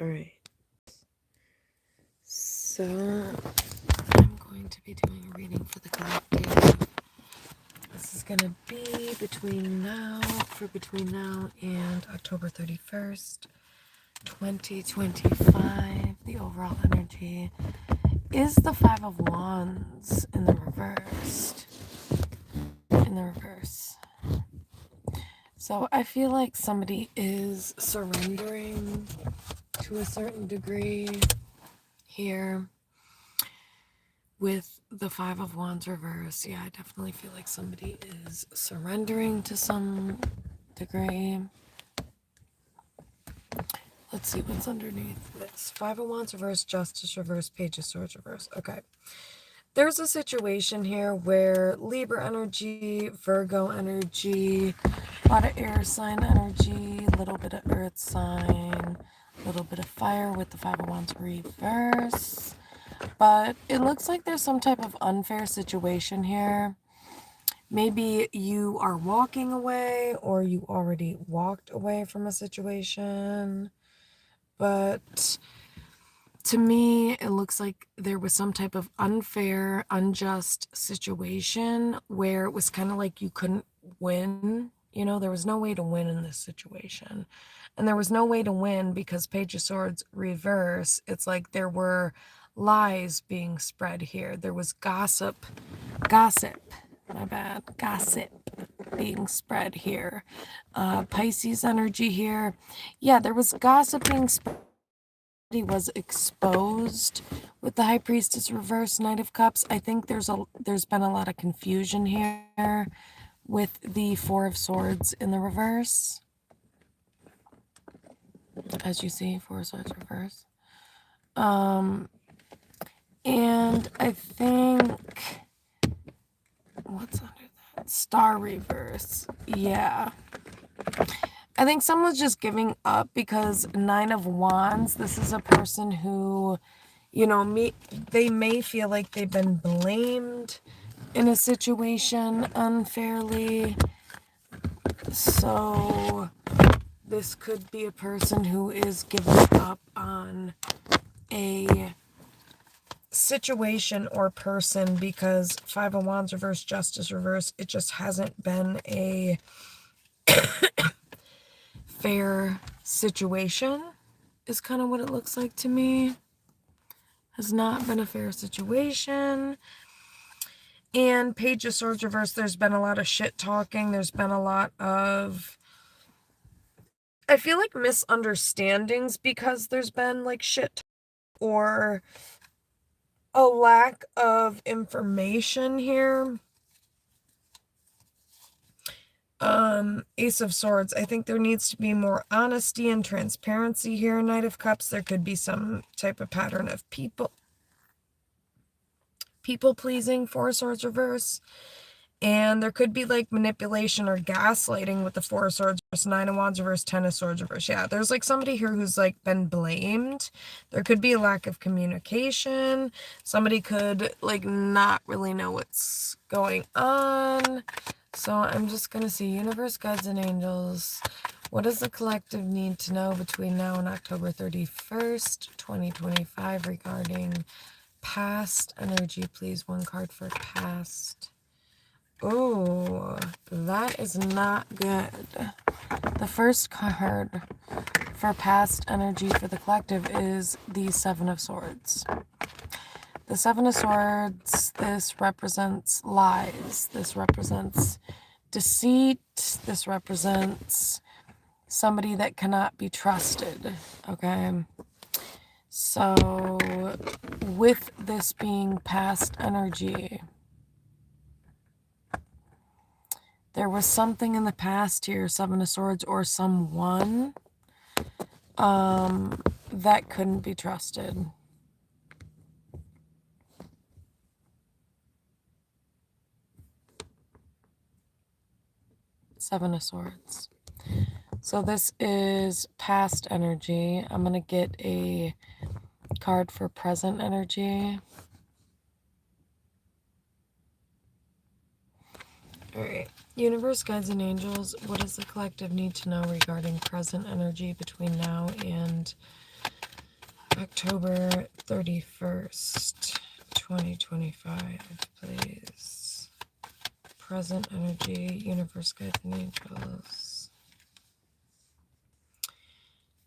Alright. So, I'm going to be doing a reading for the collective. This is going to be between now and October 31st, 2025. The overall energy is the Five of Wands in the reverse. So I feel like somebody is surrendering to a certain degree here with the Five of Wands reverse. Yeah, I definitely feel like somebody is surrendering to some degree. Let's see what's underneath this. Five of Wands reverse, Justice reverse, Page of Swords reverse. Okay. There's a situation here where Libra energy, Virgo energy, a lot of air sign energy, a little bit of earth sign, a little bit of fire with the Five of Wands reverse. But it looks like there's some type of unfair situation here. Maybe you are walking away or you already walked away from a situation. But to me, it looks like there was some type of unfair, unjust situation where it was kind of like you couldn't win. You know, there was no way to win in this situation. And there was no way to win because Page of Swords reverse, it's like there were lies being spread here. There was gossip being spread here. Pisces energy here. Yeah, there was gossip being spread. He was exposed with the High Priestess reverse, Knight of Cups. I think there's been a lot of confusion here with the Four of Swords in the reverse. As you see, Four of Swords reverse. And I think, what's under that? Star reverse. Yeah. I think someone's just giving up because Nine of Wands, this is a person who, you know, they may feel like they've been blamed in a situation unfairly. So this could be a person who is giving up on a situation or person because Five of Wands reverse, Justice reverse, it just hasn't been a fair situation is kind of what it looks like to me. Has not been a fair situation. And Page of Swords reverse, there's been a lot of shit talking. There's been a lot of, I feel like, misunderstandings because there's been like shit or a lack of information here. Ace of Swords, I think there needs to be more honesty and transparency here. Knight of Cups, there could be some type of pattern of people pleasing. Four of Swords reverse. And there could be like manipulation or gaslighting with the Four of Swords reverse, Nine of Wands reverse, Ten of Swords reverse. Yeah, there's like somebody here who's like been blamed. There could be a lack of communication. Somebody could like not really know what's going on. So I'm just going to see universe, guides, and angels. What does the collective need to know between now and October 31st, 2025 regarding past energy, please? One card for past. Oh, that is not good. The first card for past energy for the collective is the Seven of Swords. The Seven of Swords, this represents lies. This represents deceit. This represents somebody that cannot be trusted, okay? So, with this being past energy, there was something in the past here, Seven of Swords, or someone that couldn't be trusted. Seven of Swords. So this is past energy. I'm going to get a card for present energy. Alright. Universe, guides, and angels, what does the collective need to know regarding present energy between now and October 31st, 2025, please. Present energy, universe, guides, and angels.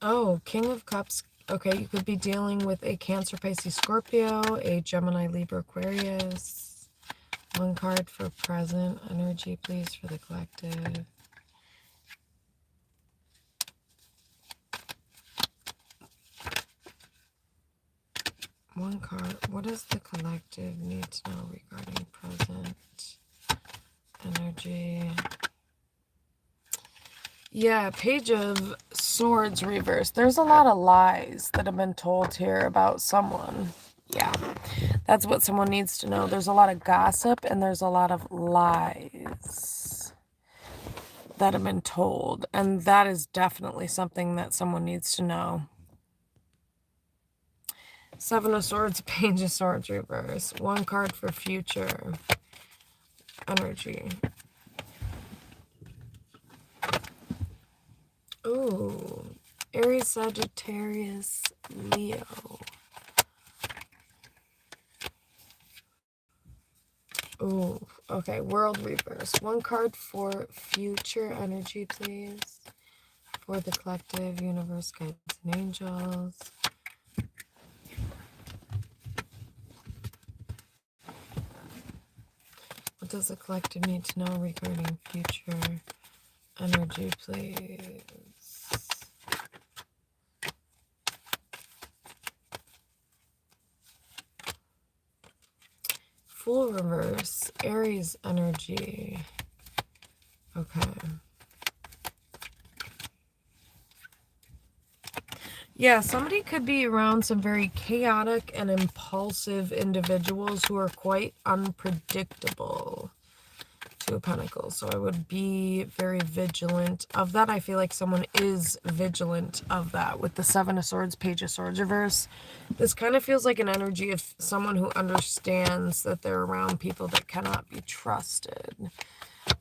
Oh, King of Cups. Okay, you could be dealing with a Cancer, Pisces, Scorpio, a Gemini, Libra, Aquarius. One card for present energy, please, for the collective. One card. What does the collective need to know regarding present energy? Yeah, Page of Swords reverse. There's a lot of lies that have been told here about someone. Yeah, that's what someone needs to know. There's a lot of gossip and there's a lot of lies that have been told. And that is definitely something that someone needs to know. Seven of Swords, Page of Swords reverse. One card for future energy. Ooh, Aries, Sagittarius, Leo. Ooh, okay, World reverse. One card for future energy, please. For the collective, universe, guides, and angels. What does the collective need to know regarding future energy, please? Full reverse, Aries energy. Okay. Yeah, somebody could be around some very chaotic and impulsive individuals who are quite unpredictable. Two of Pentacles. So I would be very vigilant of that. I feel like someone is vigilant of that with the Seven of Swords, Page of Swords reverse. This kind of feels like an energy of someone who understands that they're around people that cannot be trusted.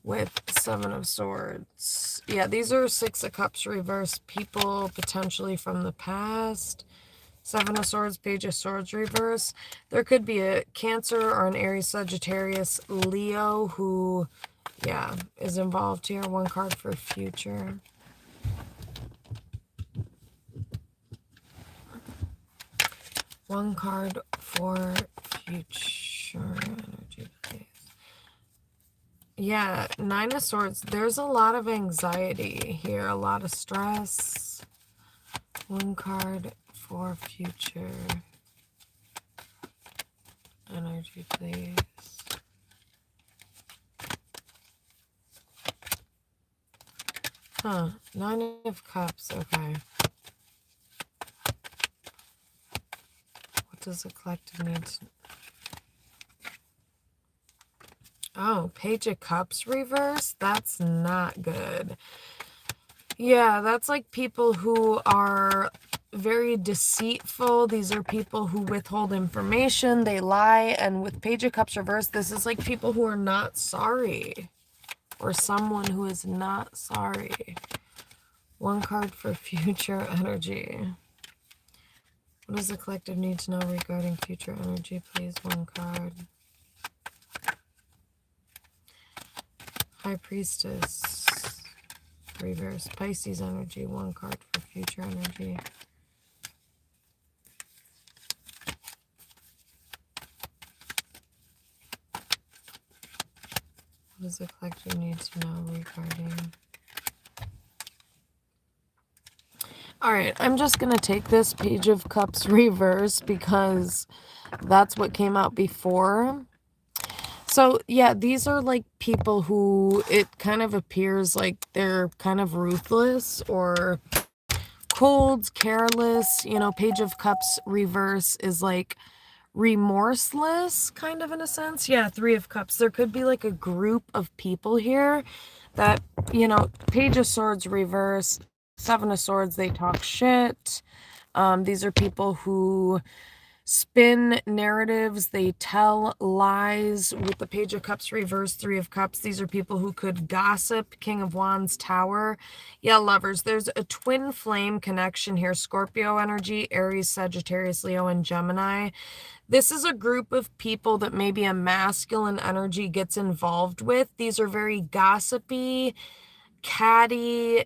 With Seven of Swords. Yeah, these are Six of Cups reverse. People potentially from the past. Seven of Swords, Page of Swords reverse. There could be a Cancer or an Aries, Sagittarius, Leo who, yeah, is involved here. One card for future. One card for future energy, please. Yeah, Nine of Swords. There's a lot of anxiety here, a lot of stress. One card for future energy, please. Huh, Nine of Cups, okay. What does the collective need to... Oh, Page of Cups reverse? That's not good. Yeah, that's like people who are very deceitful. These are people who withhold information. They lie. And with Page of Cups reverse, this is like people who are not sorry. Or someone who is not sorry. One card for future energy. What does the collective need to know regarding future energy, please? One card. High Priestess. Reverse. Pisces energy. One card for future energy. What does the collective need to know regarding... Alright, I'm just going to take this Page of Cups reverse because that's what came out before. So, yeah, these are like people who it kind of appears like they're kind of ruthless or cold, careless. You know, Page of Cups reverse is like remorseless, kind of in a sense. Yeah, Three of Cups. There could be like a group of people here that, you know, Page of Swords reverse, Seven of Swords, they talk shit. These are people who spin narratives. They tell lies with the Page of Cups reverse, Three of Cups. These are people who could gossip. King of Wands, Tower. Yeah, lovers. There's a twin flame connection here. Scorpio energy, Aries, Sagittarius, Leo, and Gemini. This is a group of people that maybe a masculine energy gets involved with. These are very gossipy, catty,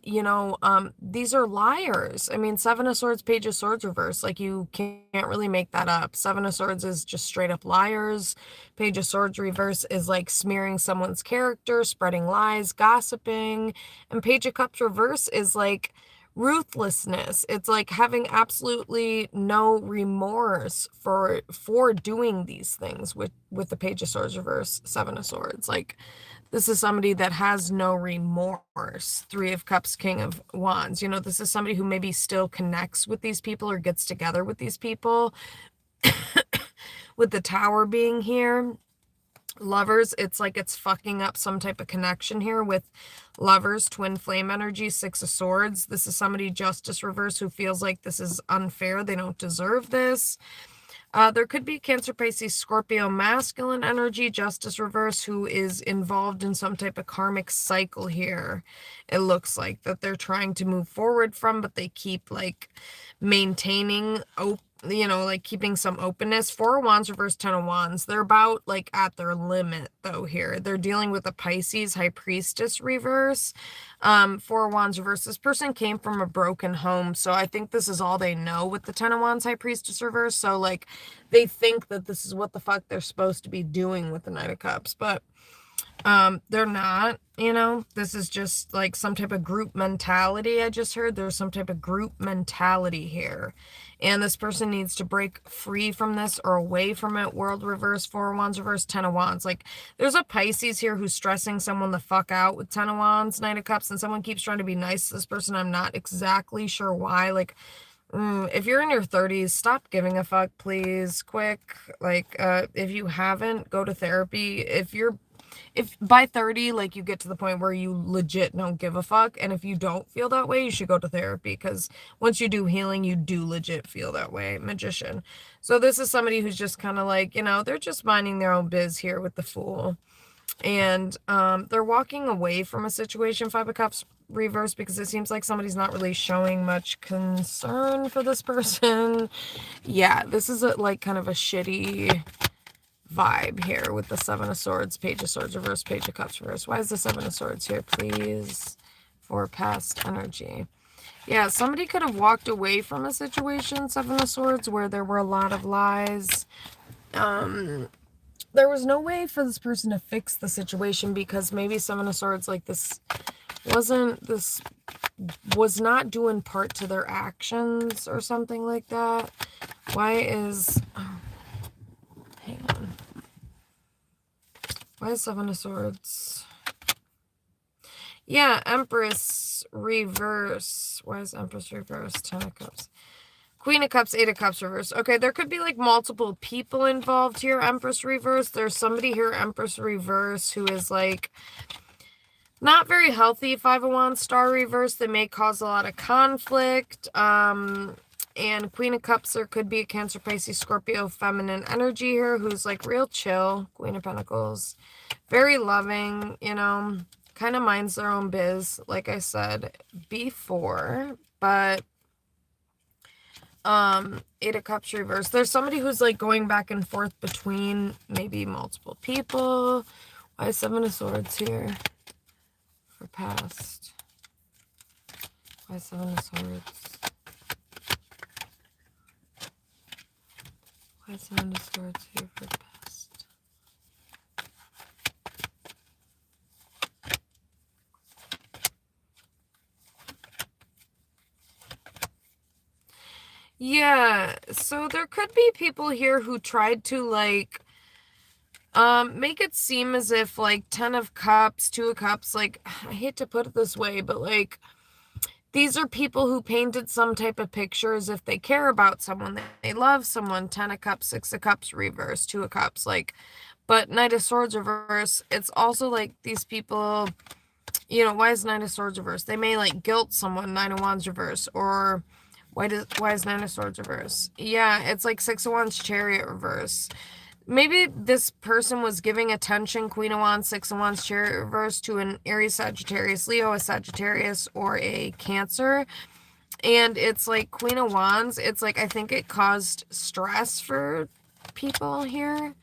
these are liars. I mean, Seven of Swords, Page of Swords reverse, like you can't really make that up. Seven of Swords is just straight up liars. Page of Swords reverse is like smearing someone's character, spreading lies, gossiping. And Page of Cups reverse is like ruthlessness. It's like having absolutely no remorse for doing these things with the Page of Swords reverse, Seven of Swords. Like, this is somebody that has no remorse. Three of Cups, King of Wands. This is somebody who maybe still connects with these people or gets together with these people. With the Tower being here. Lovers, it's like it's fucking up some type of connection here with Lovers, twin flame energy, Six of Swords. This is somebody, Justice reverse, who feels like this is unfair. They don't deserve this. There could be Cancer, Pisces, Scorpio, masculine energy, Justice reverse, who is involved in some type of karmic cycle here. It looks like that they're trying to move forward from, but they keep like maintaining, like keeping some openness. Four of Wands reverse, Ten of Wands. They're about like at their limit though here. They're dealing with a Pisces, High Priestess reverse. Four of Wands reverse. This person came from a broken home, so I think this is all they know with the Ten of Wands, High Priestess reverse. So like they think that this is what the fuck they're supposed to be doing with the Knight of Cups, but they're not. This is just like some type of group mentality. I just heard there's some type of group mentality here, and this person needs to break free from this or away from it. World reverse, Four of Wands reverse, Ten of Wands. Like there's a Pisces here who's stressing someone the fuck out with Ten of Wands, Knight of Cups, and someone keeps trying to be nice to this person. I'm not exactly sure why. Like if you're in your 30s, stop giving a fuck, please, quick. Like if you haven't, go to therapy. If by 30, like, you get to the point where you legit don't give a fuck, and if you don't feel that way, you should go to therapy, because once you do healing, you do legit feel that way. Magician. So this is somebody who's just kind of like, they're just minding their own biz here with the Fool. And they're walking away from a situation, Five of Cups reverse, because it seems like somebody's not really showing much concern for this person. Yeah, this is like kind of a shitty vibe here with the Seven of Swords, Page of Swords reverse, Page of Cups reverse. Why is the Seven of Swords here, please? For past energy. Yeah, somebody could have walked away from a situation, Seven of Swords, where there were a lot of lies. There was no way for this person to fix the situation, because maybe Seven of Swords, like, this was not due in part to their actions or something like that. Why is... Oh, hang on. Why is Seven of Swords? Yeah, Empress reverse. Why is Empress reverse? Ten of Cups. Queen of Cups, Eight of Cups reverse. Okay, there could be like multiple people involved here, Empress reverse. There's somebody here, Empress reverse, who is like not very healthy. Five of Wands, Star reverse. They may cause a lot of conflict. And Queen of Cups, there could be a Cancer, Pisces, Scorpio, feminine energy here who's like real chill. Queen of Pentacles. Very loving, kind of minds their own biz, like I said before. But Eight of Cups reverse. There's somebody who's like going back and forth between maybe multiple people. Why is Seven of Swords here for past? Why is Seven of Swords? Why is Seven of Swords here for past? Yeah, so there could be people here who tried to like make it seem as if like Ten of Cups, Two of Cups, like, I hate to put it this way, but like these are people who painted some type of picture as if they care about someone, they love someone. Ten of Cups, Six of Cups reverse, Two of Cups, like, but Knight of Swords reverse, it's also like these people, why is Knight of Swords reverse? They may like guilt someone, Nine of Wands reverse, or Why is Nine of Swords reverse? Yeah, it's like Six of Wands, Chariot reverse. Maybe this person was giving attention, Queen of Wands, Six of Wands, Chariot reverse, to an Aries, Sagittarius, Leo, a Sagittarius, or a Cancer. And it's like Queen of Wands, it's like, I think it caused stress for people here.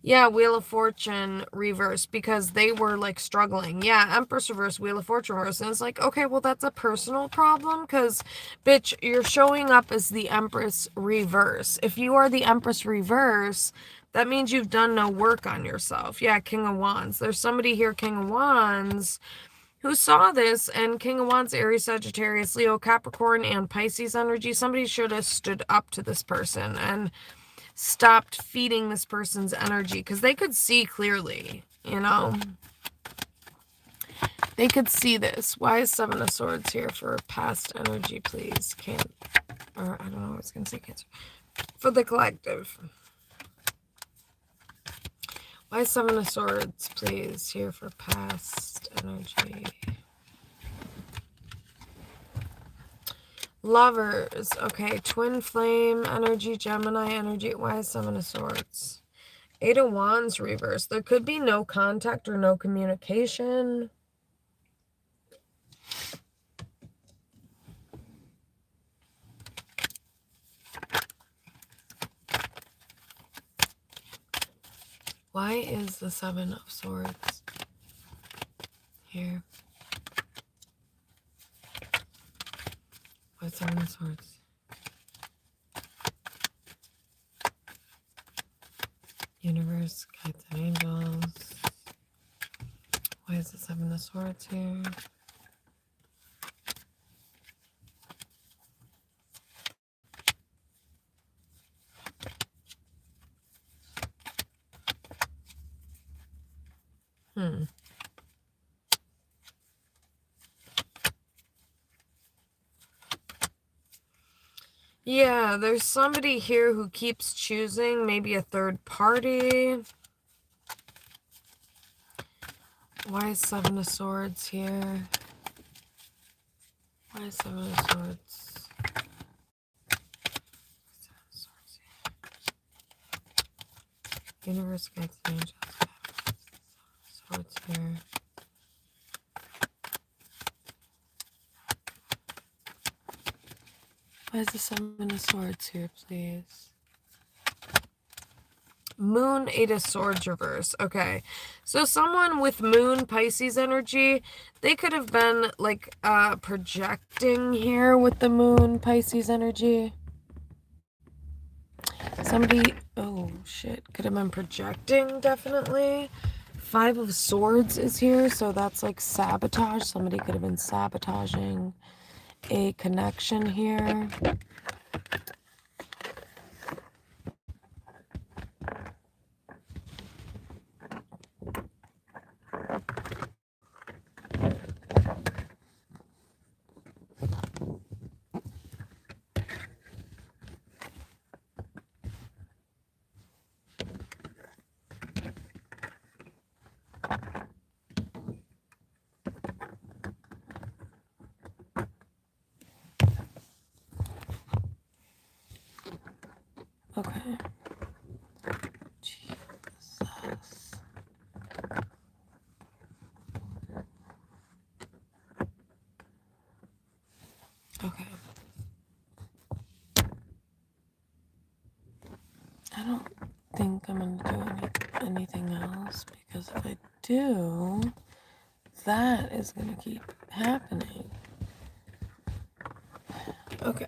Yeah, Wheel of Fortune reverse, because they were like struggling. Yeah, Empress reverse, Wheel of Fortune reverse. And it's like, okay, well, that's a personal problem, because, bitch, you're showing up as the Empress reverse. If you are the Empress reverse, that means you've done no work on yourself. Yeah, King of Wands. There's somebody here, King of Wands, who saw this, and King of Wands, Aries, Sagittarius, Leo, Capricorn, and Pisces energy. Somebody should have stood up to this person and stopped feeding this person's energy, because they could see clearly, you know? They could see this. Why is Seven of Swords here for past energy, please? Or I don't know, I was going to say Cancer. For the collective. Why is Seven of Swords, please, here for past energy? Lovers. Okay, Twin Flame energy, Gemini energy. Why is Seven of Swords? Eight of Wands reverse. There could be no contact or no communication. Why is the Seven of Swords here? Why Seven of Swords? Universe, guides and angels. Why is the Seven of Swords here? Yeah, there's somebody here who keeps choosing, maybe a third party. Why is Seven of Swords here? Why is Seven of Swords? Universe, guides and angels. Swords here. Why is the Seven of Swords here, please? Moon, Eight of Swords reverse. Okay. So someone with Moon, Pisces energy, they could have been like projecting here with the Moon, Pisces energy. Somebody, oh shit, could have been projecting, definitely. Five of Swords is here, so that's like sabotage. Somebody could have been sabotaging a connection here. Okay. Jesus. Okay. I don't think I'm going to do anything else, because if I do, that is going to keep happening. Okay.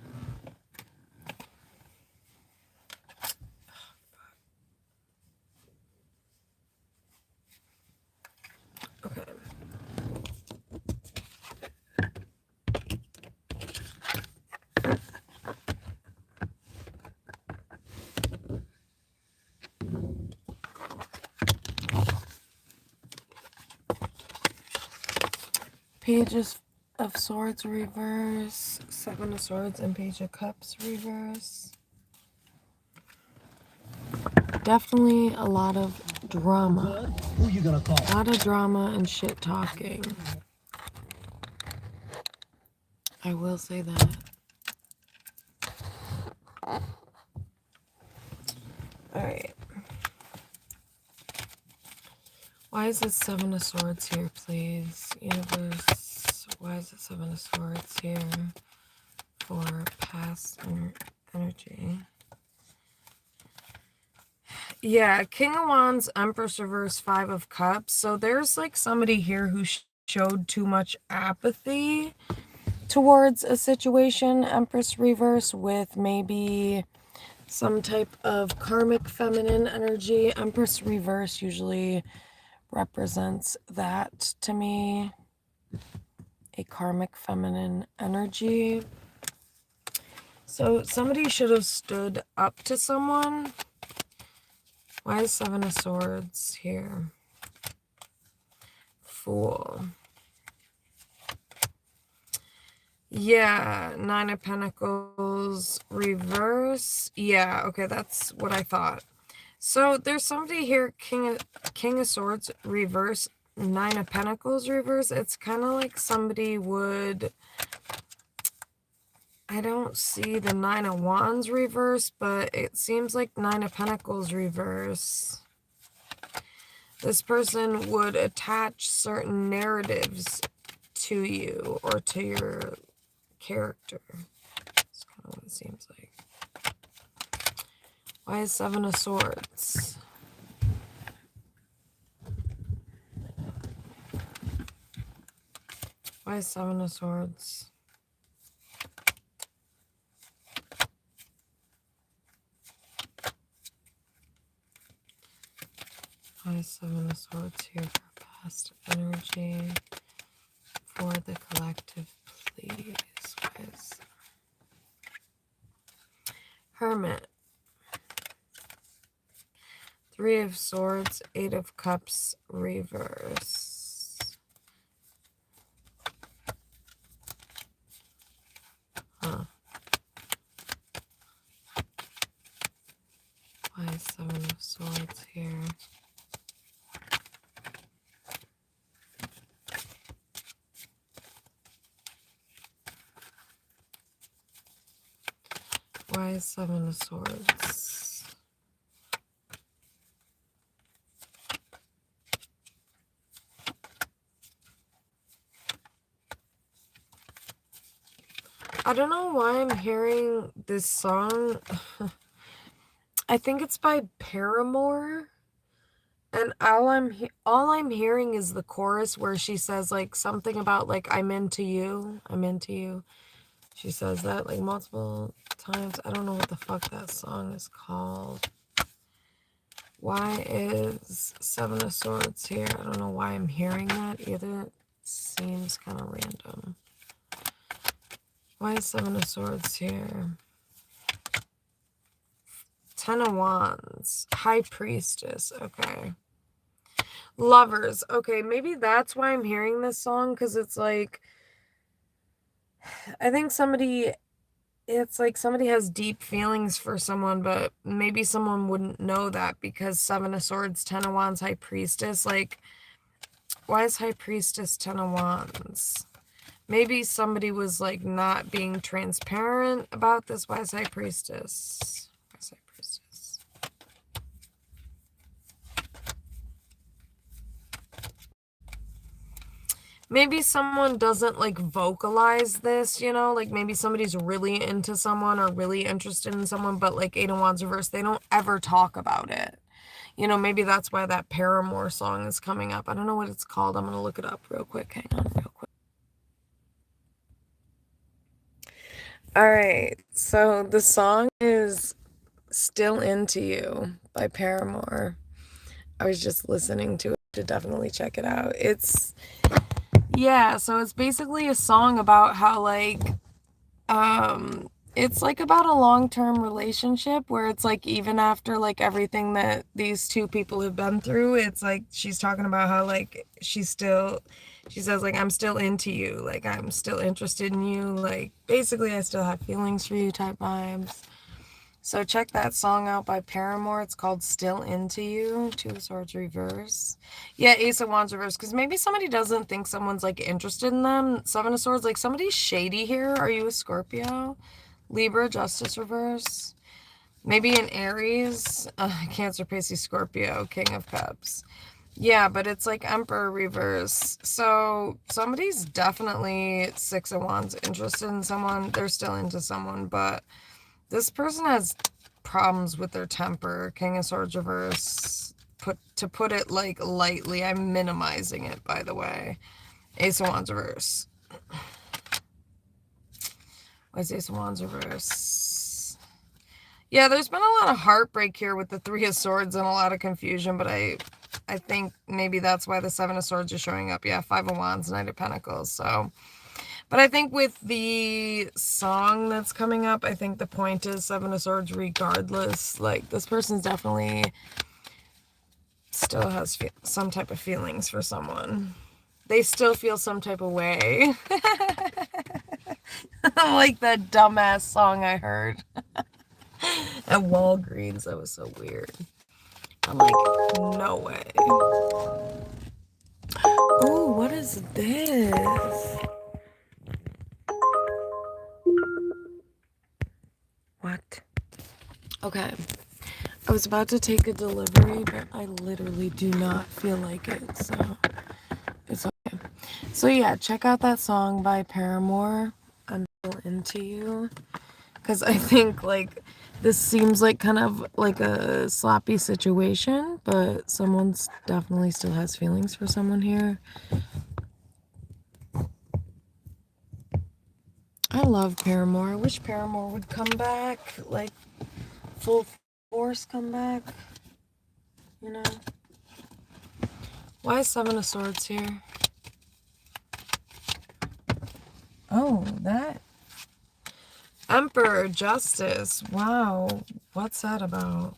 Okay. Pages of Swords reverse, Seven of Swords and Page of Cups reverse. Definitely a lot of drama. Who you gonna call? A lot of drama and shit talking. I will say that. Alright. Why is it Seven of Swords here, please? Universe, why is it Seven of Swords here for past energy? Yeah, King of Wands, Empress reverse, Five of Cups. So there's like somebody here who showed too much apathy towards a situation, Empress reverse, with maybe some type of karmic feminine energy. Empress reverse usually represents that to me, a karmic feminine energy. So somebody should have stood up to someone. Why is Seven of Swords here? Fool. Yeah, Nine of Pentacles reverse. Yeah, okay, that's what I thought. So there's somebody here, King of Swords reverse, Nine of Pentacles reverse. It's kind of like somebody would... I don't see the Nine of Wands reverse, but it seems like Nine of Pentacles reverse. This person would attach certain narratives to you or to your character. That's kind of what it seems like. Why is Seven of Swords? Why is Seven of Swords? Why is Seven of Swords here for past energy? For the collective, please. Why is Hermit? Three of Swords, Eight of Cups, reverse. Huh. Why is Seven of Swords here? Why is Seven of Swords? I don't know why I'm hearing this song. I think it's by Paramore. And all I'm hearing is the chorus where she says like something about like I'm into you. I'm into you. She says that like multiple times. I don't know what the fuck that song is called. Why is Seven of Swords here? I don't know why I'm hearing that either. It seems kind of random. Why is Seven of Swords here? Ten of Wands. High Priestess. Okay. Lovers. Okay, maybe that's why I'm hearing this song, because it's like... I think it's like somebody has deep feelings for someone, but maybe someone wouldn't know that because Seven of Swords, Ten of Wands, High Priestess. Like, why is High Priestess, Ten of Wands? Maybe somebody was like not being transparent about this. Why is High Priestess? Why is High Priestess? Maybe someone doesn't like vocalize this, you know, like maybe somebody's really into someone or really interested in someone, but like Eight of Wands reverse, they don't ever talk about it. You know, maybe that's why that Paramore song is coming up. I don't know what it's called. I'm going to look it up real quick. Hang on real quick. All right. So the song is Still Into You by Paramore. I was just listening to it to definitely check it out. Yeah, so it's basically a song about how like it's like about a long-term relationship where it's like even after like everything that these two people have been through, it's like she's talking about how like she says like I'm still into you, like I'm still interested in you, like basically I still have feelings for you type vibes. So check that song out by Paramore. It's called Still Into You. Two of Swords reverse. Yeah, Ace of Wands reverse. Because maybe somebody doesn't think someone's like interested in them. Seven of Swords, like somebody's shady here. Are you a Scorpio? Libra, Justice reverse. Maybe an Aries, Cancer, Pisces, Scorpio, King of Cups. Yeah, but it's like Emperor reverse. So somebody's definitely Six of Wands interested in someone. They're still into someone, but this person has problems with their temper. King of Swords reverse. To put it like lightly, I'm minimizing it, by the way. Ace of Wands reverse. What's Ace of Wands reverse? Yeah, there's been a lot of heartbreak here with the Three of Swords and a lot of confusion, but I think maybe that's why the Seven of Swords is showing up. Yeah, Five of Wands, Knight of Pentacles. So, but I think with the song that's coming up, I think the point is Seven of Swords regardless. Like, this person's definitely still has some type of feelings for someone. They still feel some type of way. Like that dumbass song I heard at Walgreens. That was so weird. I'm like, no way. Oh, what is this? What? Okay. I was about to take a delivery, but I literally do not feel like it, so it's okay. So yeah, check out that song by Paramore, I'm Still Into You, because I think, like, this seems like kind of like a sloppy situation, but someone's definitely still has feelings for someone here. I love Paramore. I wish Paramore would come back, like, full force come back, you know? Why is Seven of Swords here? Oh, that. Emperor, Justice. Wow. What's that about?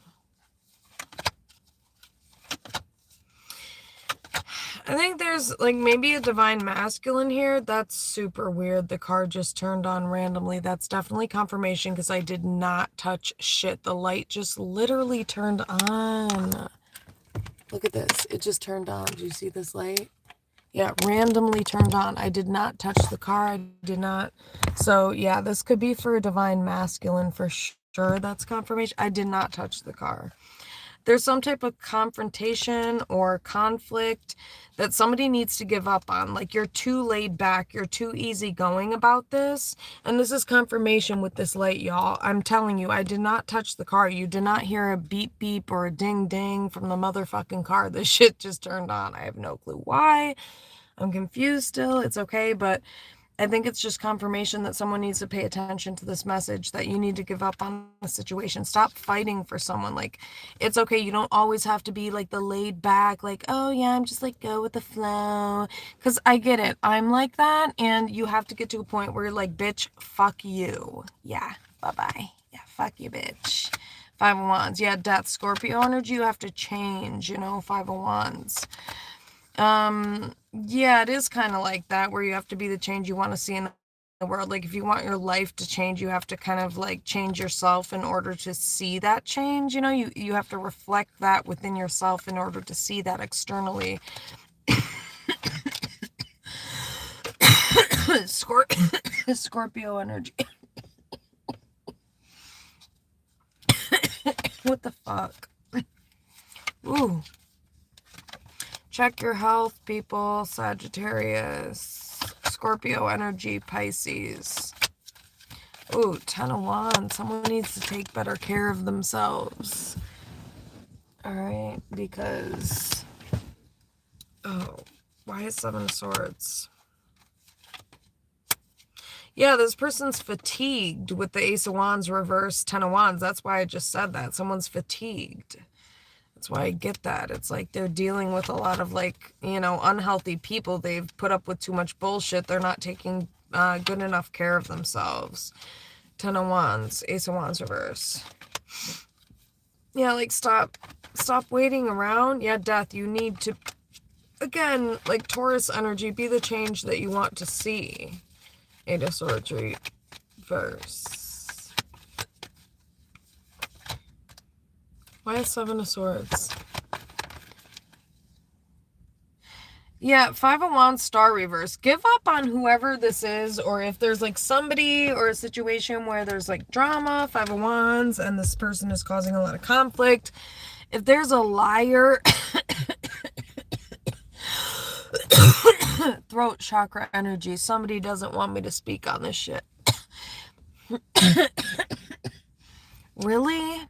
I think there's, like, maybe a divine masculine here. That's super weird. The card just turned on randomly. That's definitely confirmation because I did not touch shit. The light just literally turned on. Look at this. It just turned on. Do you see this light? Yeah, randomly turned on. I did not touch the car. I did not. So, yeah, this could be for a divine masculine for sure. That's confirmation. I did not touch the car. There's some type of confrontation or conflict that somebody needs to give up on. Like, you're too laid back. You're too easygoing about this. And this is confirmation with this light, y'all. I'm telling you, I did not touch the car. You did not hear a beep beep or a ding ding from the motherfucking car. This shit just turned on. I have no clue why. I'm confused still. It's okay, but I think it's just confirmation that someone needs to pay attention to this message, that you need to give up on the situation. Stop fighting for someone. Like, it's okay. You don't always have to be like the laid back, like, oh yeah, I'm just like go with the flow. Because I get it. I'm like that. And you have to get to a point where you're like, bitch, fuck you. Yeah. Bye-bye. Yeah. Fuck you, bitch. Five of Wands. Yeah. Death. Scorpio energy. You have to change, you know, Five of Wands. Yeah, it is kind of like that, where you have to be the change you want to see in the world. Like, if you want your life to change, you have to kind of like change yourself in order to see that change. You know, you have to reflect that within yourself in order to see that externally. Scorpio energy. What the fuck? Ooh. Check your health, people. Sagittarius. Scorpio energy, Pisces. Ooh, Ten of Wands. Someone needs to take better care of themselves. Alright, because... Oh, why is Seven of Swords? Yeah, this person's fatigued with the Ace of Wands reverse Ten of Wands. That's why I just said that. Someone's fatigued. That's why I get that. It's like they're dealing with a lot of, like, you know, unhealthy people. They've put up with too much bullshit. They're not taking good enough care of themselves. Ten of Wands, Ace of Wands reverse. Yeah, like, stop waiting around. Yeah, Death, you need to, again, like Taurus energy, be the change that you want to see. Eight of Swords reverse. Why is Seven of Swords? Yeah, Five of Wands star reverse. Give up on whoever this is, or if there's like somebody or a situation where there's like drama, Five of Wands, and this person is causing a lot of conflict. If there's a liar, throat chakra energy, somebody doesn't want me to speak on this shit. Really?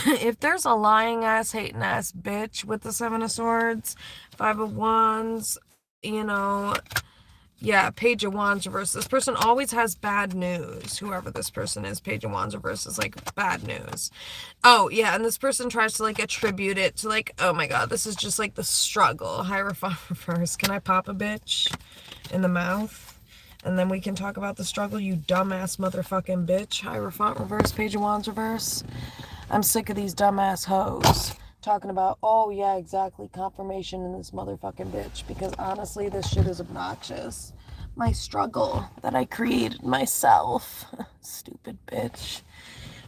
If there's a lying ass, hating ass bitch with the Seven of Swords, Five of Wands, you know, yeah, Page of Wands reverse. This person always has bad news. Whoever this person is, Page of Wands reverse is like bad news. Oh, yeah, and this person tries to like attribute it to like, oh my god, this is just like the struggle. Hierophant reverse. Can I pop a bitch in the mouth? And then we can talk about the struggle, you dumbass motherfucking bitch. Hierophant reverse, Page of Wands reverse. I'm sick of these dumbass hoes talking about, oh yeah, exactly, confirmation in this motherfucking bitch, because honestly, this shit is obnoxious. My struggle that I created myself. Stupid bitch.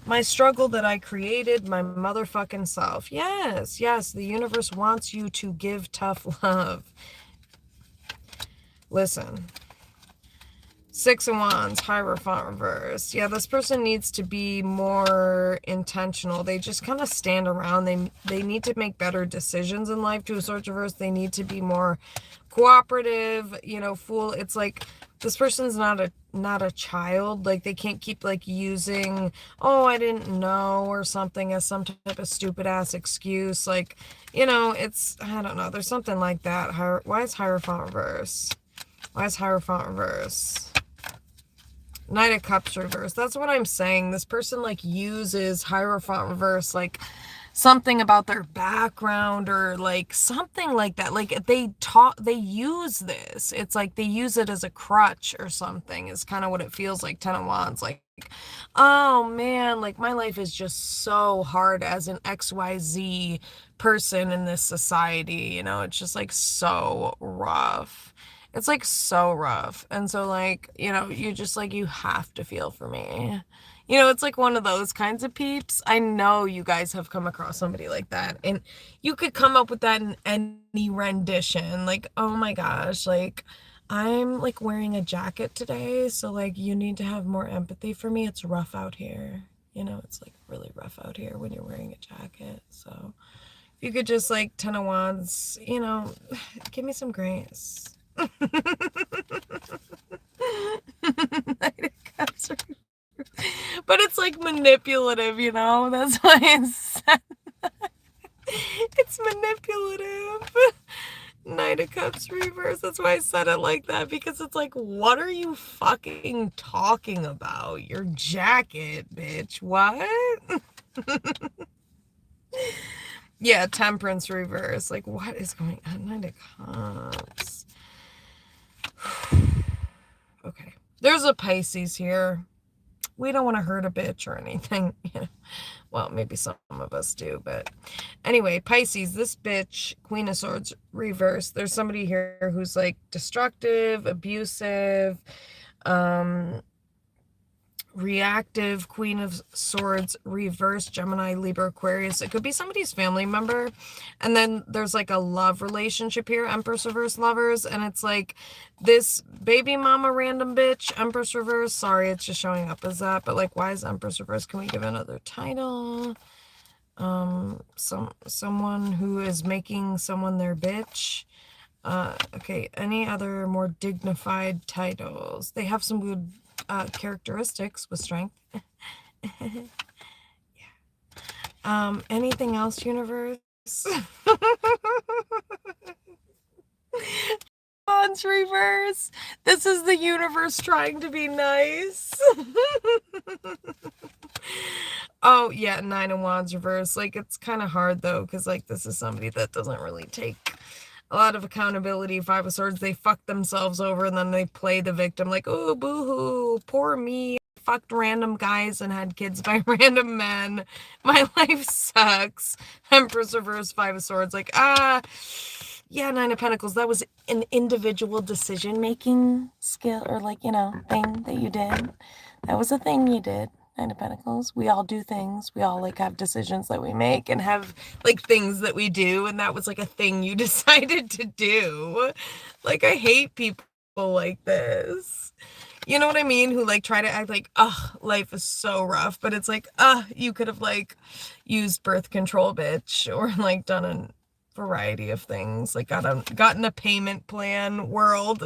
My struggle that I created my motherfucking self. Yes, yes, the universe wants you to give tough love. Listen. Six of Wands, Hierophant reverse. Yeah, this person needs to be more intentional. They just kind of stand around. They need to make better decisions in life. Two of Swords reverse. They need to be more cooperative. You know, fool. It's like this person's not a child. Like they can't keep like using, oh, I didn't know or something as some type of stupid ass excuse. Like, you know, it's, I don't know. There's something like that. Why is Hierophant reverse? Why is Hierophant reverse? Knight of Cups reverse. That's what I'm saying. This person like uses Hierophant reverse like something about their background or like something like that. Like they use this. It's like they use it as a crutch or something is kind of what it feels like. Ten of Wands. Like, oh man, like my life is just so hard as an XYZ person in this society. You know, it's just like so rough. It's like so rough. And so like, you know, you just like, you have to feel for me. You know, it's like one of those kinds of peeps. I know you guys have come across somebody like that. And you could come up with that in any rendition. Like, oh my gosh, like I'm like wearing a jacket today. So like you need to have more empathy for me. It's rough out here. You know, it's like really rough out here when you're wearing a jacket. So if you could just like Ten of Wands, you know, give me some grace. But it's like manipulative, you know? That's why it's it's manipulative. Knight of Cups reverse. That's why I said it like that, because it's like, what are you fucking talking about? Your jacket, bitch. What? Yeah, Temperance reverse. Like, what is going on? Knight of Cups. Okay. There's a Pisces here. We don't want to hurt a bitch or anything. Well, maybe some of us do, but anyway, Pisces, this bitch, Queen of Swords reverse. There's somebody here who's like destructive, abusive, reactive. Queen of Swords reverse, Gemini, Libra, Aquarius. It could be somebody's family member. And then there's like a love relationship here, Empress reverse, lovers, and it's like this baby mama random bitch, Empress reverse. Sorry, it's just showing up as that, but like, why is Empress reverse? Can we give another title? Someone who is making someone their bitch. Okay, any other more dignified titles? They have some good characteristics with strength. Yeah. Anything else, universe? Wands reverse. This is the universe trying to be nice. Oh yeah, Nine of Wands reverse. Like it's kind of hard though, because like this is somebody that doesn't really take a lot of accountability. Five of Swords, they fuck themselves over and then they play the victim like, oh, boo-hoo, poor me. I fucked random guys and had kids by random men. My life sucks. Empress reverse, Five of Swords, like, yeah, Nine of Pentacles. That was an individual decision-making skill or like, you know, thing that you did. That was a thing you did. Nine of Pentacles. We all do things. We all like have decisions that we make and have like things that we do. And that was like a thing you decided to do. Like, I hate people like this. You know what I mean? Who like try to act like, oh, life is so rough. But it's like, you could have like used birth control, bitch, or like done a variety of things. Like gotten a payment plan, world.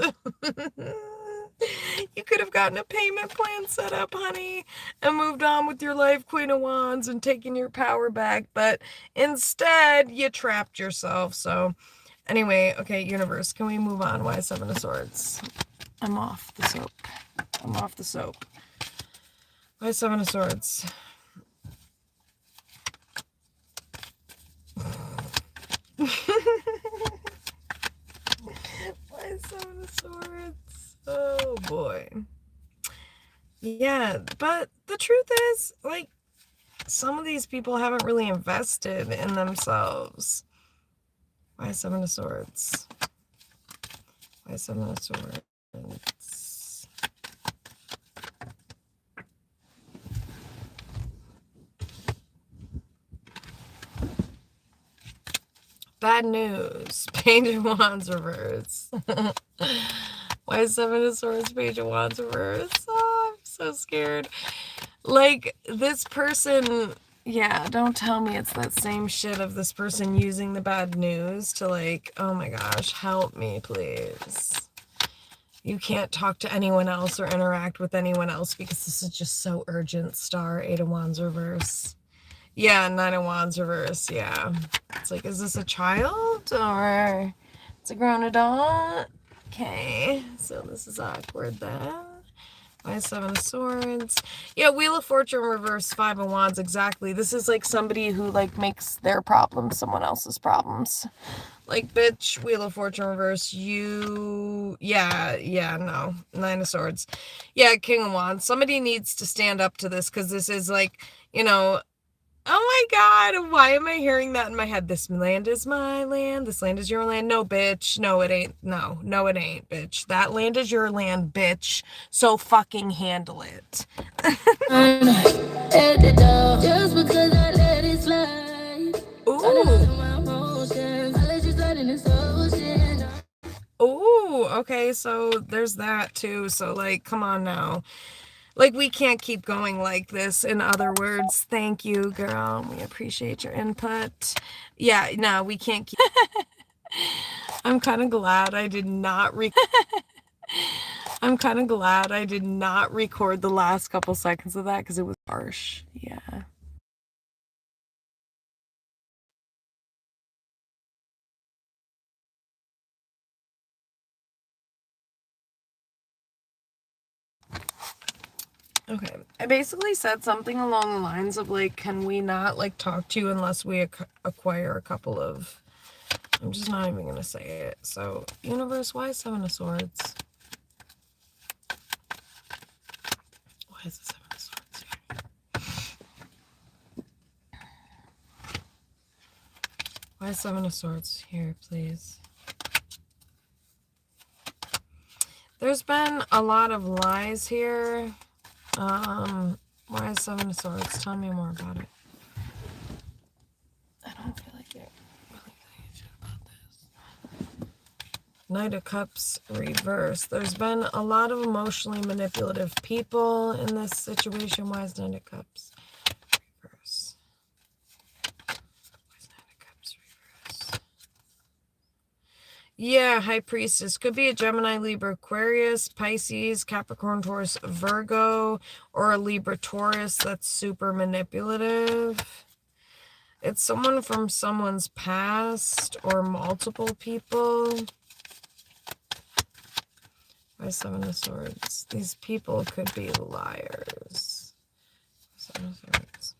You could have gotten a payment plan set up, honey, and moved on with your life, Queen of Wands, and taken your power back. But instead, you trapped yourself. So anyway, okay, universe, can we move on? Why Seven of Swords? I'm off the soap. I'm off the soap. Why Seven of Swords? Why Seven of Swords? Oh boy. Yeah, but the truth is, like, some of these people haven't really invested in themselves. Why Seven of Swords? Why Seven of Swords? Bad news. Page of Wands reverse. Why Seven of Swords, Page of Wands reverse? Oh, I'm so scared. Like, this person, yeah, don't tell me it's that same shit of this person using the bad news to like, oh my gosh, help me, please. You can't talk to anyone else or interact with anyone else because this is just so urgent. Star, Eight of Wands reverse. Yeah, Nine of Wands reverse, yeah. It's like, is this a child or it's a grown adult? Okay, so this is awkward then. Why Seven of Swords? Yeah, Wheel of Fortune reverse, Five of Wands, exactly. This is like somebody who like makes their problems someone else's problems. Like, bitch, Wheel of Fortune reverse, you... Yeah, no. Nine of Swords. Yeah, King of Wands. Somebody needs to stand up to this because this is like, you know... Oh my god, why am I hearing that in my head? This land is my land, this land is your land. No, bitch. No, it ain't. No, it ain't, bitch. That land is your land, bitch. So fucking handle it. Just because I let it slide. Ooh, okay, so there's that too. So like, come on now. Like, we can't keep going like this. In other words, thank you, girl. We appreciate your input. Yeah, no, we can't keep... I'm kind of glad I did not I'm kind of glad I did not record the last couple seconds of that because it was harsh. Yeah. Okay, I basically said something along the lines of like, can we not like talk to you unless we acquire a couple of... I'm just not even gonna say it. So, universe, why Seven of Swords? Why is the Seven of Swords here? Why Seven of Swords here, please? There's been a lot of lies here. Why is Seven of Swords? Tell me more about it. I don't feel like you're really giving a shit about this. Knight of Cups reverse. There's been a lot of emotionally manipulative people in this situation. Why is Knight of Cups reverse? Why is Knight of Cups reverse? Yeah, High Priestess. Could be a Gemini, Libra, Aquarius, Pisces, Capricorn, Taurus, Virgo, or a Libra, Taurus that's super manipulative. It's someone from someone's past or multiple people. Why Seven of Swords? These people could be liars. Seven of Swords.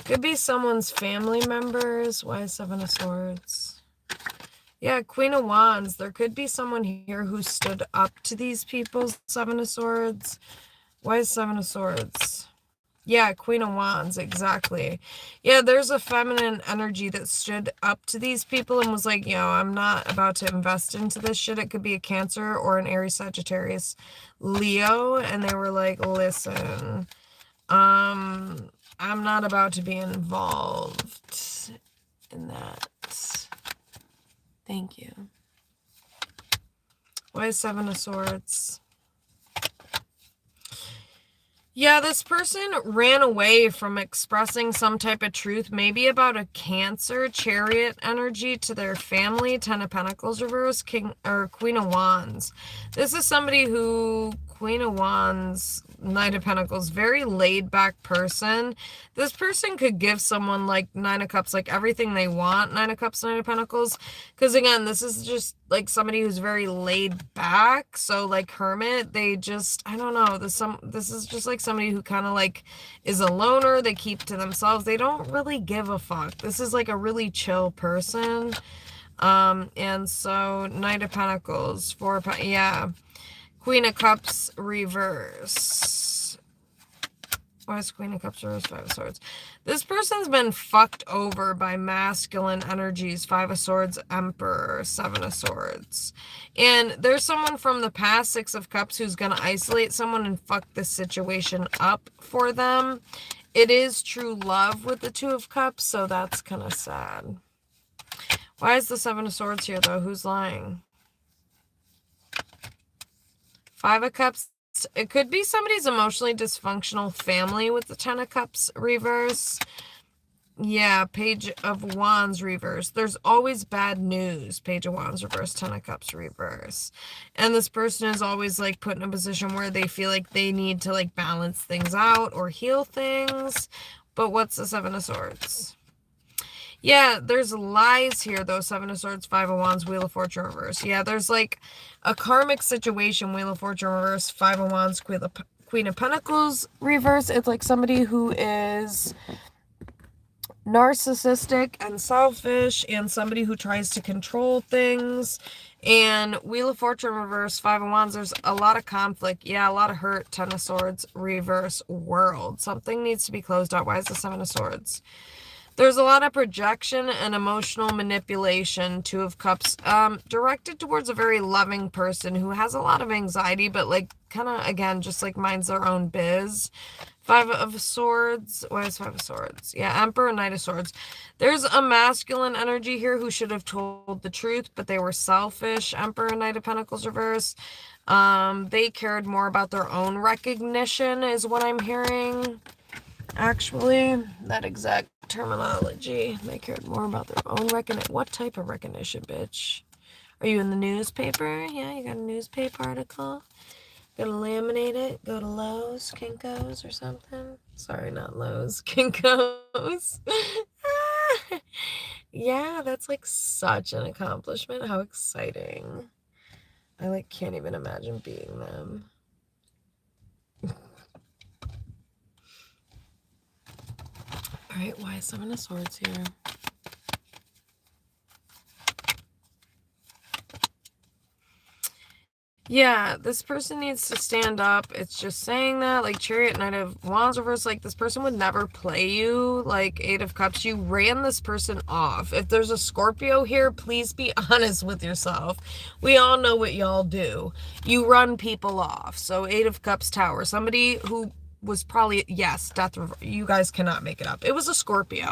Could be someone's family members. Why Seven of Swords? Yeah, Queen of Wands. There could be someone here who stood up to these people. Seven of Swords. Why is Seven of Swords? Yeah, Queen of Wands, exactly. Yeah, there's a feminine energy that stood up to these people and was like, yo, I'm not about to invest into this shit. It could be a Cancer or an Aries, Sagittarius, Leo. And they were like, listen, I'm not about to be involved in that. Thank you. Why is Seven of Swords? Yeah, this person ran away from expressing some type of truth, maybe about a Cancer, Chariot energy to their family, Ten of Pentacles reverse, King or Queen of Wands. This is somebody who, Queen of Wands, Knight of Pentacles, very laid back person. This person could give someone like Nine of Cups, like everything they want, Nine of Cups, Nine of Pentacles. Because again, this is just like somebody who's very laid back. So like Hermit, they just, I don't know, this is just like somebody who kind of like is a loner. They keep to themselves. They don't really give a fuck. This is like a really chill person. And so Knight of Pentacles, yeah. Queen of Cups reverse. Why is Queen of Cups reverse? Five of Swords. This person's been fucked over by masculine energies. Five of Swords, Emperor, Seven of Swords. And there's someone from the past, Six of Cups, who's going to isolate someone and fuck this situation up for them. It is true love with the Two of Cups, so that's kind of sad. Why is the Seven of Swords here, though? Who's lying? Five of Cups. It could be somebody's emotionally dysfunctional family with the Ten of Cups reverse. Yeah, Page of Wands reverse. There's always bad news. Page of Wands reverse, Ten of Cups reverse. And this person is always like put in a position where they feel like they need to like balance things out or heal things. But what's the Seven of Swords? Yeah, there's lies here, though. Seven of Swords, Five of Wands, Wheel of Fortune reverse. Yeah, there's like a karmic situation, Wheel of Fortune reverse, Five of Wands, Queen of Pentacles reverse. It's like somebody who is narcissistic and selfish and somebody who tries to control things. And Wheel of Fortune reverse, Five of Wands, there's a lot of conflict. Yeah, a lot of hurt. Ten of Swords reverse, World. Something needs to be closed out. Why is the Seven of Swords? There's a lot of projection and emotional manipulation, Two of Cups, directed towards a very loving person who has a lot of anxiety, but like kind of, again, just like minds their own biz. Five of Swords. Why is Five of Swords? Yeah, Emperor, Knight of Swords. There's a masculine energy here who should have told the truth, but they were selfish. Emperor, Knight of Pentacles reverse. They cared more about their own recognition is what I'm hearing. Actually, that exact terminology. They cared more about their own recognition. What type of recognition, bitch? Are you in the newspaper? Yeah, you got a newspaper article? Gotta laminate it? Go to Lowe's, Kinko's, or something? Sorry, not Lowe's. Kinko's. Yeah, that's like such an accomplishment. How exciting. I like can't even imagine being them. Alright, why is Seven of Swords here? Yeah, this person needs to stand up. It's just saying that, like Chariot, Knight of Wands reverse, like this person would never play you. Like Eight of Cups, you ran this person off. If there's a Scorpio here, please be honest with yourself. We all know what y'all do. You run people off. So Eight of Cups, Tower, somebody who was probably, yes, death, you guys cannot make it up. It was a Scorpio.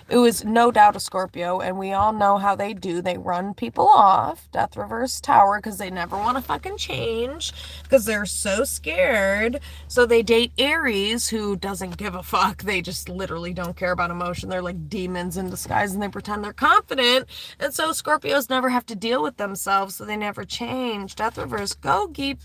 It was no doubt a Scorpio, and we all know how they do. They run people off, Death reverse, Tower, because they never want to fucking change, because they're so scared. So they date Aries, who doesn't give a fuck. They just literally don't care about emotion. They're like demons in disguise, and they pretend they're confident. And so Scorpios never have to deal with themselves, so they never change. Death reverse, go keep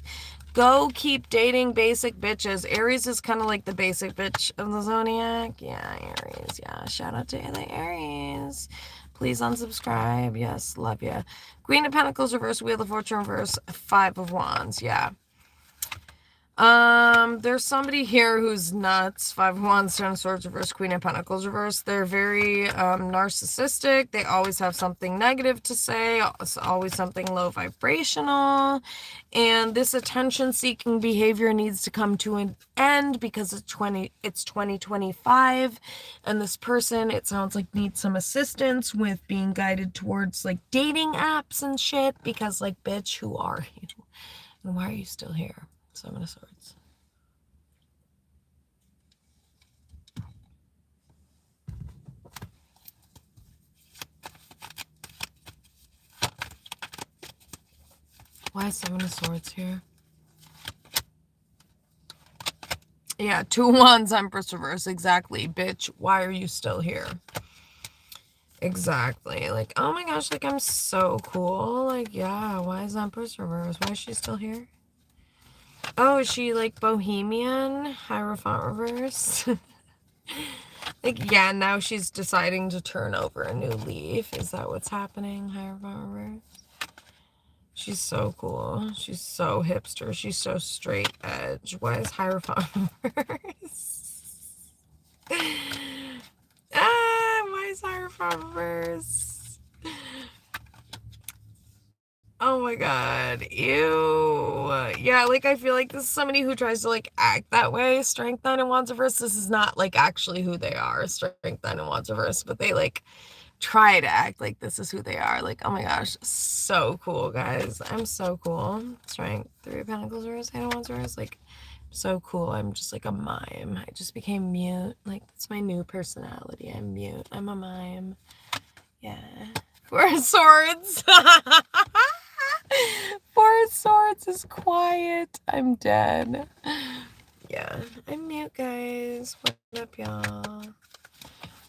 dating basic bitches. Aries is kind of like the basic bitch of the zodiac. Yeah, Aries. Yeah, shout out to the Aries. Please unsubscribe. Yes, love ya. Queen of Pentacles reverse, Wheel of Fortune reverse, Five of Wands. Yeah. There's somebody here who's nuts. Five of Wands, Ten of Swords reverse, Queen of Pentacles reverse. They're very narcissistic. They always have something negative to say. It's always something low vibrational. And this attention-seeking behavior needs to come to an end because it's 2025, and this person, it sounds like, needs some assistance with being guided towards like dating apps and shit. Because like, bitch, who are you? And why are you still here? Seven of Swords. Why is Seven of Swords here? Yeah, Two Wands, Empress reverse. Exactly, bitch. Why are you still here? Exactly. Like, oh my gosh, like, I'm so cool. Like, yeah, why is Empress reverse? Why is she still here? Oh, is she, like, Bohemian? Hierophant reverse? Like, yeah, now she's deciding to turn over a new leaf. Is that what's happening, Hierophant reverse? She's so cool. She's so hipster. She's so straight edge. Why is Hierophant reverse? Why is Hierophant reverse? Oh my god. Ew. Yeah, like, I feel like this is somebody who tries to, like, act that way. Strength 9 and Wands reverse. This is not, like, actually who they are. Strength 9 and Wands reverse. But they, like, try to act like this is who they are. Like, oh my gosh. So cool, guys. I'm so cool. Strength 3 of Pentacles reverse. 8 of Wands reverse. Like, so cool. I'm just, like, a mime. I just became mute. Like, that's my new personality. I'm mute. I'm a mime. Yeah. 4 of Swords. 4 of Swords is quiet. I'm dead. Yeah, I'm mute, guys. What up, y'all?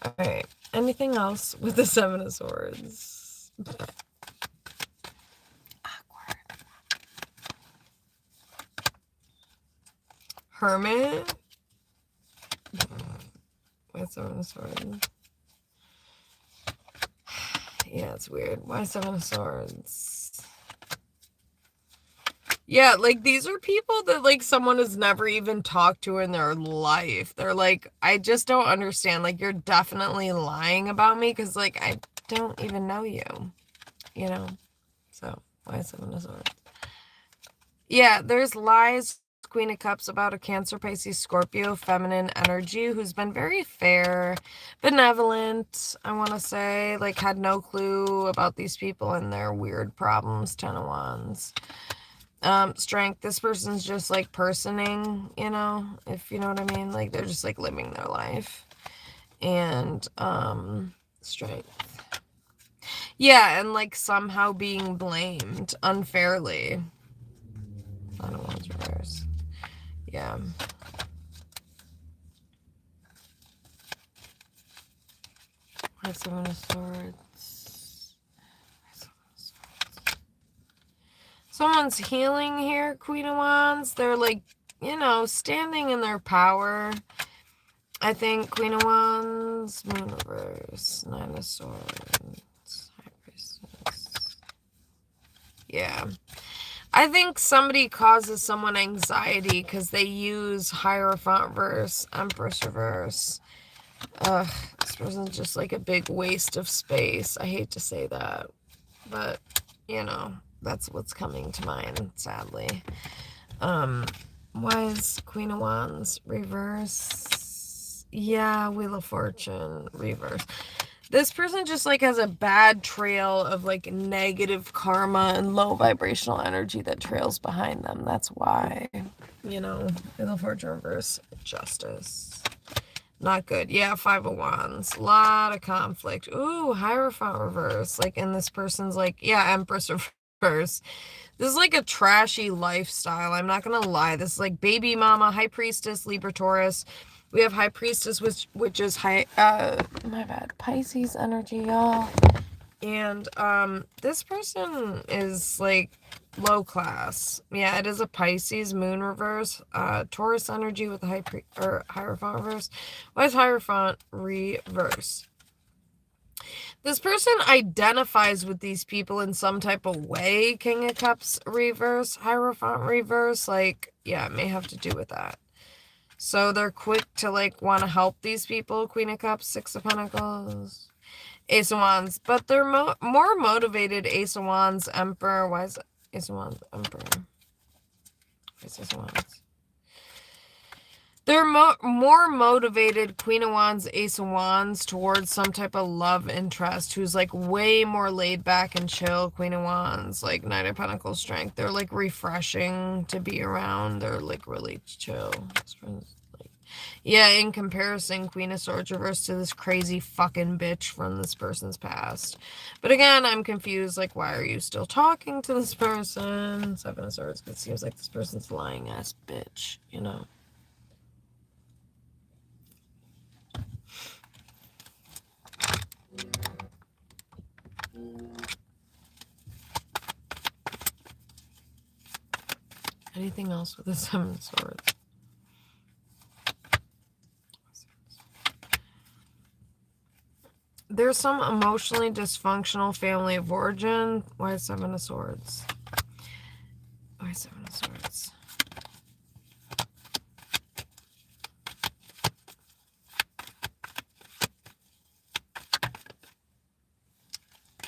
Alright, anything else with the 7 of Swords? Awkward. Hermit? Why 7 of Swords? Yeah, it's weird. Why 7 of Swords? Yeah, like, these are people that, like, someone has never even talked to in their life. They're like, I just don't understand. Like, you're definitely lying about me because, like, I don't even know you, you know? So, why 7 of Swords? Yeah, there's lies, Queen of Cups, about a Cancer, Pisces, Scorpio, feminine energy who's been very fair, benevolent, I want to say. Like, had no clue about these people and their weird problems. 10 of Wands. Strength, this person's just, like, personing, you know, if you know what I mean. Like, they're just, like, living their life. And strength, yeah, and, like, somehow being blamed unfairly. I don't want to reverse. Yeah. What's 7 of Swords? Someone's healing here, Queen of Wands. They're, like, you know, standing in their power. I think Queen of Wands, Moon reverse, 9 of Swords, High Priestess. Yeah. I think somebody causes someone anxiety because they use Hierophant reverse, Empress reverse. Ugh, this person's just, like, a big waste of space. I hate to say that, but, you know, that's what's coming to mind, sadly. Why is Queen of Wands reverse? Yeah, Wheel of Fortune reverse. This person just, like, has a bad trail of, like, negative karma and low vibrational energy that trails behind them. That's why, you know, Wheel of Fortune reverse, Justice. Not good. Yeah, 5 of Wands. A lot of conflict. Ooh, Hierophant reverse. Like, in this person's, like, yeah, Empress reverse. This is, like, a trashy lifestyle. I'm not gonna lie. This is, like, baby mama, High Priestess, Libra, Taurus. We have High Priestess, which is my bad, Pisces energy, y'all. And this person is, like, low class. Yeah, it is a Pisces moon reverse, Taurus energy with the Hierophant reverse. Why is Hierophant reverse? This person identifies with these people in some type of way. King of Cups reverse, Hierophant reverse. Like, yeah, it may have to do with that. So they're quick to, like, want to help these people. Queen of Cups, 6 of Pentacles, Ace of Wands. But they're more motivated. Ace of Wands, Emperor. Why is it Ace of Wands, Emperor? Why is Ace of Wands? They're more motivated, Queen of Wands, Ace of Wands, towards some type of love interest who's, like, way more laid back and chill. Queen of Wands, like, Knight of Pentacles, Strength. They're, like, refreshing to be around. They're, like, really chill. Yeah, in comparison, Queen of Swords reversed to this crazy fucking bitch from this person's past. But again, I'm confused. Like, why are you still talking to this person? Seven of Swords. It seems like this person's lying ass bitch, you know? Anything else with the Seven of Swords? There's some emotionally dysfunctional family of origin. Why Seven of Swords? Why Seven of Swords?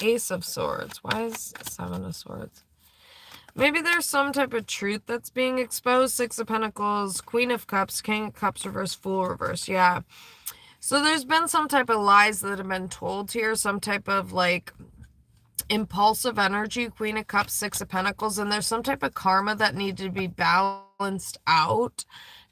Ace of Swords. Why is Seven of Swords? Maybe there's some type of truth that's being exposed. Six of Pentacles, Queen of Cups, King of Cups reverse, Fool reverse. Yeah. So there's been some type of lies that have been told here. Some type of like impulsive energy. Queen of Cups, Six of Pentacles. And there's some type of karma that needed to be balanced out.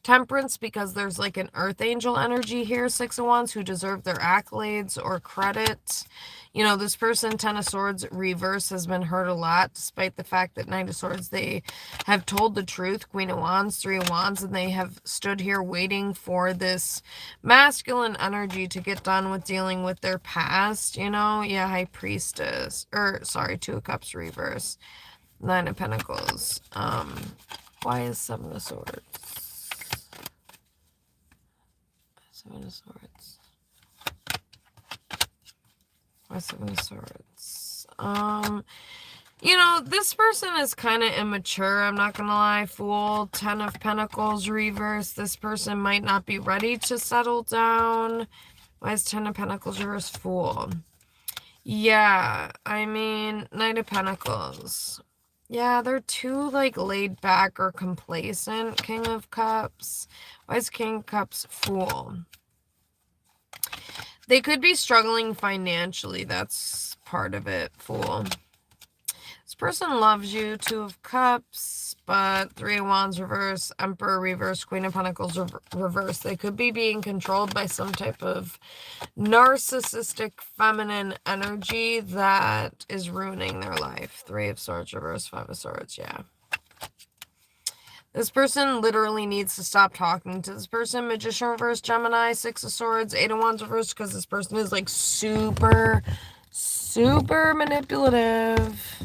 Temperance, because there's like an earth angel energy here, Six of Wands, who deserve their accolades or credit. You know, this person, Ten of Swords reverse, has been hurt a lot, despite the fact that Knight of Swords, they have told the truth. Queen of Wands, Three of Wands, and they have stood here waiting for this masculine energy to get done with dealing with their past, you know? Yeah, High Priestess, or sorry, Two of Cups reverse, Nine of Pentacles. Why is Seven of Swords? Seven of Swords. Why Seven of Swords? You know, this person is kind of immature, I'm not gonna lie. Fool, Ten of Pentacles reverse. This person might not be ready to settle down. Why is Ten of Pentacles reverse? Fool. Yeah, I mean, Knight of Pentacles. Yeah, they're too, like, laid back or complacent. King of Cups. Why is King of Cups? Fool. They could be struggling financially. That's part of it. Fool. This person loves you. Two of Cups, but Three of Wands reverse, Emperor reverse, Queen of Pentacles reverse. They could be being controlled by some type of narcissistic feminine energy that is ruining their life. Three of Swords reverse, Five of Swords. Yeah. This person literally needs to stop talking to this person. Magician reverse, Gemini, Six of Swords, Eight of Wands reverse, because this person is like super manipulative.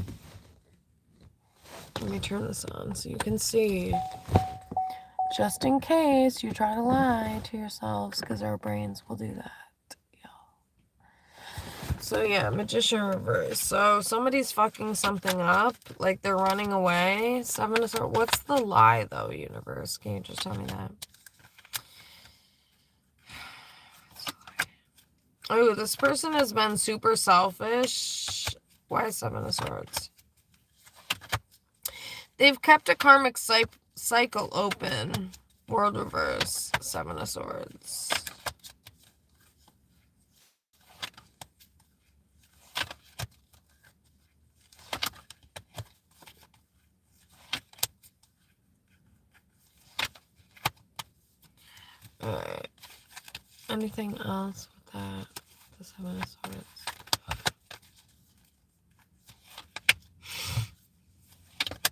Let me turn this on so you can see. Just in case you try to lie to yourselves, because our brains will do that. So yeah, Magician reverse. So somebody's fucking something up, like they're running away. Seven of Swords. What's the lie though, universe? Can you just tell me that? Oh, this person has been super selfish. Why Seven of Swords? They've kept a karmic cycle open. World reverse. Seven of Swords. Alright. Anything else with that? The Seven of Swords.